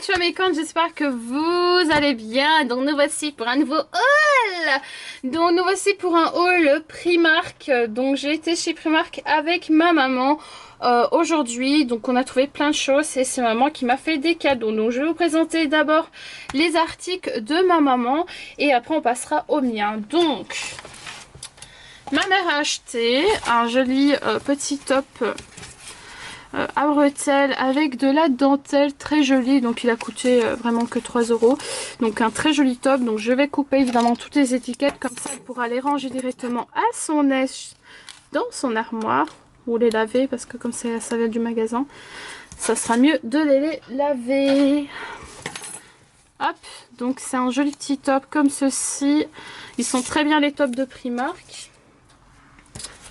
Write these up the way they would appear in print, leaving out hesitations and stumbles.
tu as mes comptes, j'espère que vous allez bien. Donc nous voici pour un nouveau haul. Donc nous voici pour un haul Primark. Donc j'ai été chez Primark avec ma maman aujourd'hui. Donc on a trouvé plein de choses et c'est maman qui m'a fait des cadeaux. Donc je vais vous présenter d'abord les articles de ma maman et après on passera aux miens. Donc ma mère a acheté un joli petit top à bretelles avec de la dentelle très jolie. Donc il a coûté vraiment que 3 €. Donc un très joli top. Donc je vais couper évidemment toutes les étiquettes, comme ça elle pourra les ranger directement à son aise dans son armoire ou les laver, parce que comme ça vient du magasin, ça sera mieux de les laver. Hop, donc c'est un joli petit top comme ceci. Ils sont très bien les tops de Primark.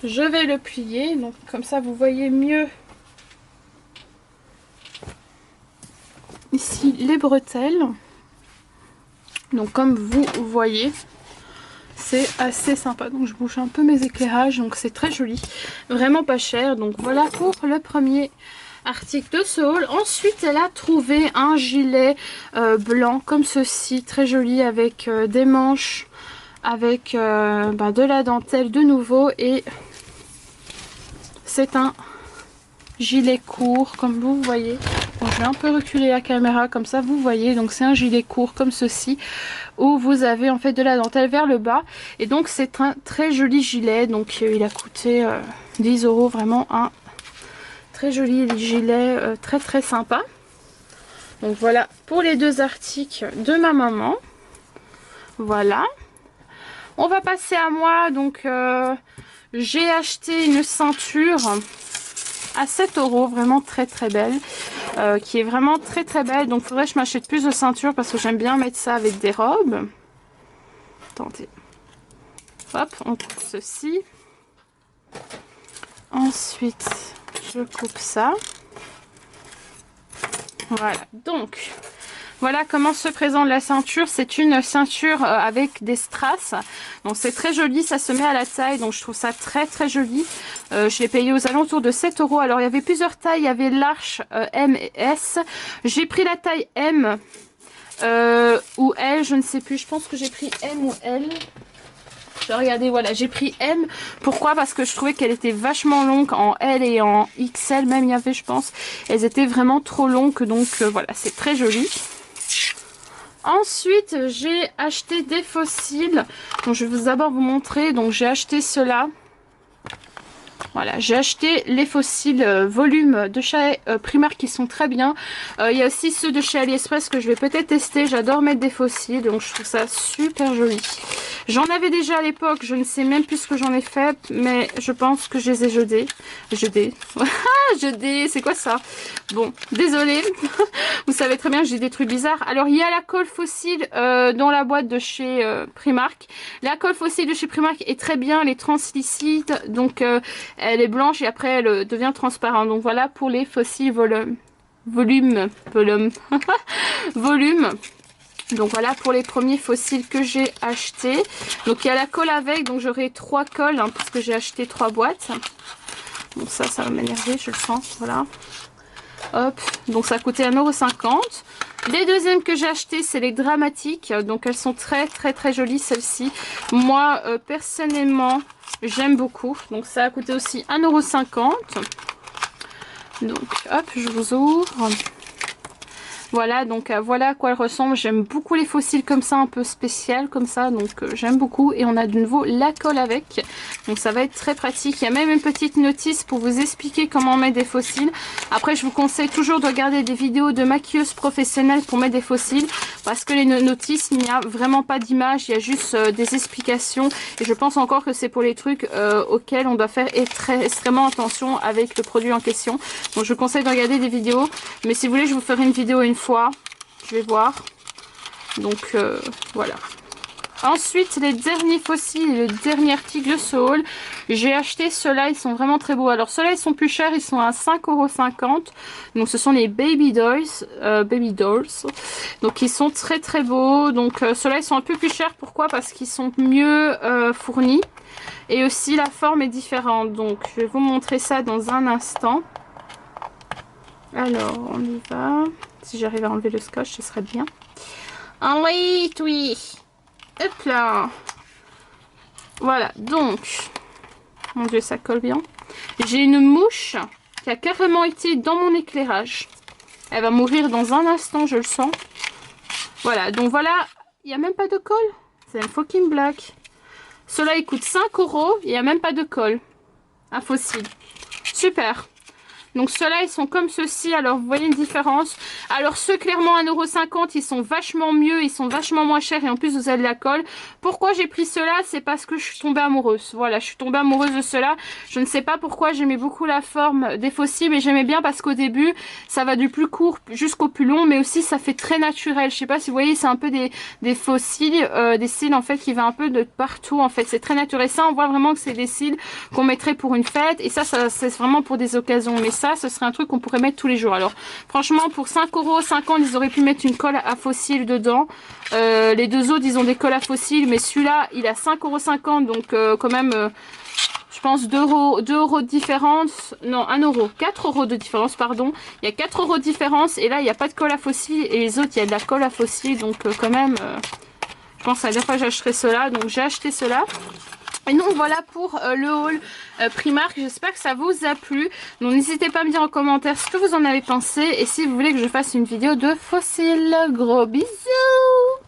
Je vais le plier, donc comme ça vous voyez mieux ici les bretelles. Donc comme vous voyez, c'est assez sympa. Donc je bouge un peu mes éclairages. Donc c'est très joli, vraiment pas cher. Donc voilà pour le premier article de ce haul. Ensuite elle a trouvé un gilet blanc comme ceci, très joli, avec des manches, avec de la dentelle de nouveau. Et c'est un gilet court comme vous voyez. Donc, je vais un peu reculer la caméra, comme ça vous voyez. Donc c'est un gilet court comme ceci, où vous avez en fait de la dentelle vers le bas. Et donc c'est un très joli gilet. Donc il a coûté 10 €. Vraiment un très joli gilet, très très sympa. Donc voilà pour les deux articles de ma maman. Voilà. On va passer à moi. Donc j'ai acheté une ceinture à 7 €, vraiment très très belle, qui est vraiment très très belle. Donc faudrait que je m'achète plus de ceintures parce que j'aime bien mettre ça avec des robes. Attendez, hop, on coupe ceci, ensuite je coupe ça, voilà. Donc voilà comment se présente la ceinture. C'est une ceinture avec des strass. Donc c'est très joli, ça se met à la taille. Donc je trouve ça très très joli. Je l'ai payé aux alentours de 7 €. Alors il y avait plusieurs tailles. Il y avait large, M et S. J'ai pris la taille M ou L, je ne sais plus. Je pense que j'ai pris M ou L. Regardez, voilà, j'ai pris M. Pourquoi? Parce que je trouvais qu'elle était vachement longue en L et en XL. Même il y avait, je pense. Elles étaient vraiment trop longues. Donc voilà, c'est très joli. Ensuite, j'ai acheté des fossiles. Donc, je vais d'abord vous montrer. Donc, j'ai acheté cela. Voilà, j'ai acheté les fossiles volume de chez Primark qui sont très bien. Il y a aussi ceux de chez AliExpress que je vais peut-être tester. J'adore mettre des fossiles, donc je trouve ça super joli. J'en avais déjà à l'époque, je ne sais même plus ce que j'en ai fait, mais je pense que je les ai jetés. Jetés, c'est quoi ça? Bon, désolée. Vous savez très bien que j'ai des trucs bizarres. Alors, il y a la colle fossile dans la boîte de chez Primark. La colle fossile de chez Primark est très bien, elle est translucide, donc elle est blanche et après elle devient transparente. Donc voilà pour les fossiles volume. Donc voilà pour les premiers fossiles que j'ai achetés. Donc il y a la colle avec, donc j'aurai 3 colles parce que j'ai acheté 3 boîtes. Bon, ça va m'énerver, je le sens. Voilà. Hop, donc ça a coûté 1,50 €. Les deuxièmes que j'ai acheté, c'est les dramatiques. Donc elles sont très très très jolies celles-ci. Moi personnellement j'aime beaucoup. Donc ça a coûté aussi 1,50 €. Donc hop, je vous ouvre. Voilà, donc voilà à quoi elle ressemble. J'aime beaucoup les fossiles comme ça, un peu spécial comme ça. Donc j'aime beaucoup. Et on a de nouveau la colle avec. Donc ça va être très pratique. Il y a même une petite notice pour vous expliquer comment mettre des fossiles. Après, je vous conseille toujours de regarder des vidéos de maquilleuses professionnelles pour mettre des fossiles. Parce que les notices, il n'y a vraiment pas d'image. Il y a juste des explications. Et je pense encore que c'est pour les trucs auxquels on doit faire extrêmement attention avec le produit en question. Donc je vous conseille de regarder des vidéos. Mais si vous voulez, je vous ferai une vidéo une fois, je vais voir. Donc voilà. Ensuite, les derniers fossiles et le dernier article de ce haul, j'ai acheté ceux-là, ils sont vraiment très beaux. Alors ceux-là ils sont plus chers, ils sont à 5,50 €. Donc ce sont les Baby Dolls. Donc ils sont très très beaux. Donc ceux-là ils sont un peu plus chers. Pourquoi? Parce qu'ils sont mieux fournis. Et aussi la forme est différente. Donc je vais vous montrer ça dans un instant. Alors, on y va. Si j'arrive à enlever le scotch, ce serait bien. Allez, oui. Hop là. Voilà, donc. Mon Dieu, ça colle bien. J'ai une mouche qui a carrément été dans mon éclairage. Elle va mourir dans un instant, je le sens. Voilà, donc voilà. Il n'y a même pas de colle. C'est une fucking blague. Cela il coûte 5 €. Il n'y a même pas de colle. Un fossile. Super. Donc ceux-là, ils sont comme ceci. Alors, vous voyez une différence. Alors, ceux clairement à 1,50 €, ils sont vachement mieux. Ils sont vachement moins chers. Et en plus, vous avez de la colle. Pourquoi j'ai pris ceux-là? C'est parce que je suis tombée amoureuse. Voilà, je suis tombée amoureuse de ceux-là. Je ne sais pas pourquoi. J'aimais beaucoup la forme des fossiles. Mais j'aimais bien parce qu'au début, ça va du plus court jusqu'au plus long. Mais aussi, ça fait très naturel. Je sais pas si vous voyez, c'est un peu des fossiles. Des cils, en fait, qui va un peu de partout. En fait, c'est très naturel. Ça, on voit vraiment que c'est des cils qu'on mettrait pour une fête. Et ça c'est vraiment pour des occasions. Mais ça, ce serait un truc qu'on pourrait mettre tous les jours. Alors franchement, pour 5,50 €, ils auraient pu mettre une colle à fossiles dedans. Les deux autres, ils ont des colles à fossiles, mais celui-là, il a 5,50 €. Donc quand même, je pense 2 € de différence. Non, 1 €. 4 € de différence, pardon. Il y a 4 € de différence. Et là, il n'y a pas de colle à fossiles. Et les autres, il y a de la colle à fossiles. Donc quand même, je pense à la dernière fois, j'achèterai cela. Donc j'ai acheté cela. Et donc voilà pour le haul Primark. J'espère que ça vous a plu. Donc n'hésitez pas à me dire en commentaire ce que vous en avez pensé. Et si vous voulez que je fasse une vidéo de fossiles. Gros bisous!